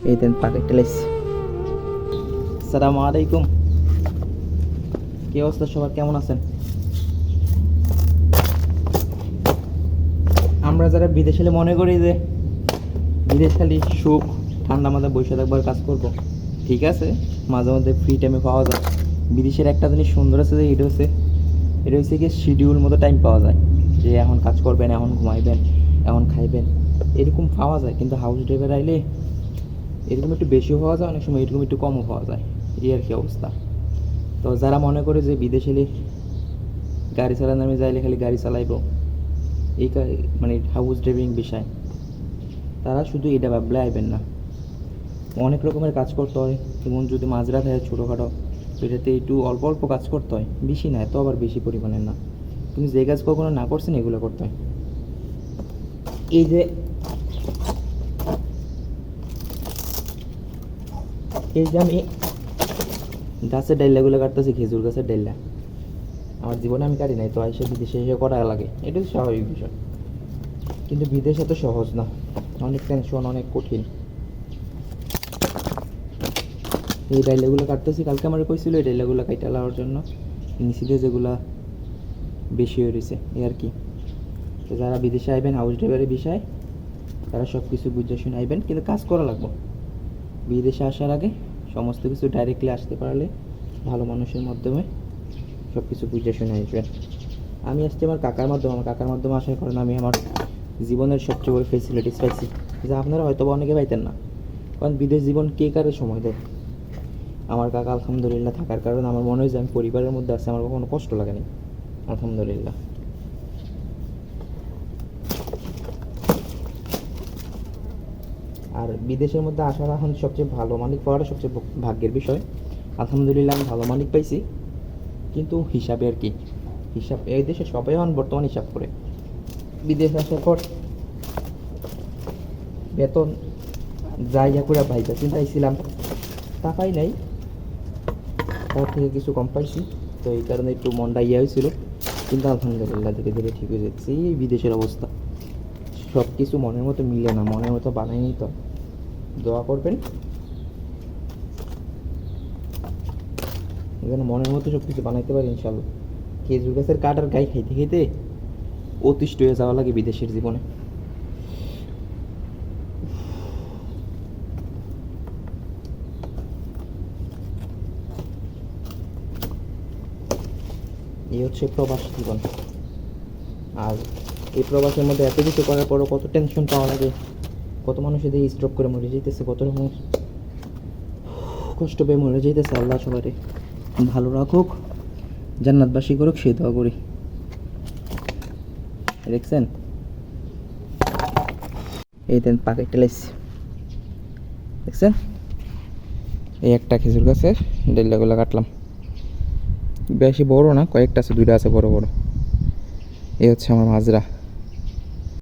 এই দেন পাকেটটা লাইছি। আসসালামু আলাইকুম, কি অবস্থা সবার, কেমন আছেন? আমরা যারা বিদেশে মনে করি যে বিদেশ খালি সুখ, ঠান্ডা মাথায় বসে থাকবার কাজ করব, ঠিক আছে, মাঝে মধ্যে ফ্রি টাইমে পাওয়া যায়। বিদেশের একটা জিনিস সুন্দর আছে যে এটা হচ্ছে কি শিডিউল মতো টাইম পাওয়া যায়, যে এখন কাজ করবেন, এখন ঘুমাইবেন, এখন খাইবেন, এরকম পাওয়া যায়। কিন্তু হাউস ড্রাইভার আইলে এরকম একটু বেশিও পাওয়া যায়, অনেক সময় এরকম একটু কমও পাওয়া যায়, এই আর কি অবস্থা। তো যারা মনে করে যে বিদেশে গাড়ি চালানো আমি যাইলে খালি গাড়ি চালাইব, এই মানে হাউস ড্রাইভিং বিষয়, তারা শুধু এটা ভাবলে আইবেন না। অনেক রকমের কাজ করতে হয়, যেমন যদি মাঝরাত হয় ছোটোখাটো, এটাতে একটু অল্প অল্প কাজ করতে হয়, বেশি না, এত আবার বেশি পরিমাণের না। তুমি যে কাজ কখনো না করছেন এগুলো করতে হয়। এই যে আমি গাছের ডাইলাগুলো কাটতেছি, খেজুর গাছের ডাইলা, আমার জীবনে আমি কাটি নাই, তো এসে বিদেশে এসে করা লাগে, এটা তো স্বাভাবিক বিষয়। কিন্তু বিদেশে তো সহজ না, অনেক টেনশন, অনেক কঠিন। এই ডাইলাগুলো কাটতেছি, কালকে আমার কইছিল এই ডাইলাগুলো কাইটা লাওয়ার জন্য, নিচে যেগুলা বেশি হয়ে রয়েছে, এই আর কি। তো যারা বিদেশে আইবেন হাউস ড্রাইভারের বিষয়, তারা সব কিছু বুঝে শুনে আইবেন, কিন্তু কাজ করা লাগবে। বিদেশে আসার আগে সমস্ত কিছু ডাইরেক্টলি আসতে পারলে ভালো মানুষের মাধ্যমে সব কিছু বুঝে শুনে আসবেন। আমি আসছি আমার কাকার মাধ্যমে আসার কারণে আমি আমার জীবনের সবচেয়ে বড় ফেসিলিটিস পাইছি, যা আপনারা হয়তো অনেকে পাইতেন না। কারণ বিদেশ জীবন কে কারে সময় দেয়, আমার কাকা আলহামদুলিল্লাহ থাকার কারণে আমার মনে হয় যে আমি পরিবারের মধ্যে আছি, আমার কখনো কষ্ট লাগেনি, আলহামদুলিল্লাহ। আর বিদেশের মধ্যে আসার এখন সবচেয়ে ভালো মালিক পাওয়াটা সবচেয়ে ভাগ্যের বিষয়। আলহামদুলিল্লাহ আমি ভালো মালিক পাইছি, কিন্তু হিসাবে আর কি, হিসাব এই দেশে সবাই এখন বর্তমান হিসাব করে। বিদেশে আসার পর বেতন জায়গা করে ভাইবা চিন্তাইছিলাম, তা পাই নাই, তার থেকে কিছু কম পাইছি, তো এই কারণে একটু মনটা হয়েছিল। কিন্তু আলহামদুলিল্লাহ ধীরে ধীরে ঠিক হয়ে যাচ্ছে। এই বিদেশের অবস্থা, সব কিছু মনের মতো মিলে না, মনের মতো বানাই নিত। দোয়া করবেন যেন মনের মতো সব কিছু বানাইতে পারি ইনশাল্লাহ। খেজুর গাছের কাঠ আর গায়ে খাইতে খাইতে অতিষ্ঠ হয়ে যাওয়া লাগে বিদেশের জীবনে। এই হচ্ছে প্রবাস জীবন। আর এই প্রবাসের মধ্যে এত কিছু করার পরও কত টেনশন পাওয়া লাগে, কত মানুষ এদের স্ট্রোক করে মরে যেতেছে, কত রকম কষ্ট পেয়ে মরে যেতেছে। আল্লাহ সবারে ভালো রাখুক, জান্নাতবাসী করুক, সেই দোয়া করি। দেখছেন, এই দেন পাকেটটা লাইছি, দেখছেন, এই একটা খেজুর গাছের ডেল্লাগুলো কাটলাম, বেশি বড় না, কয়েকটা আছে, দুইটা আছে বড় বড়। এই হচ্ছে আমার মাজরা।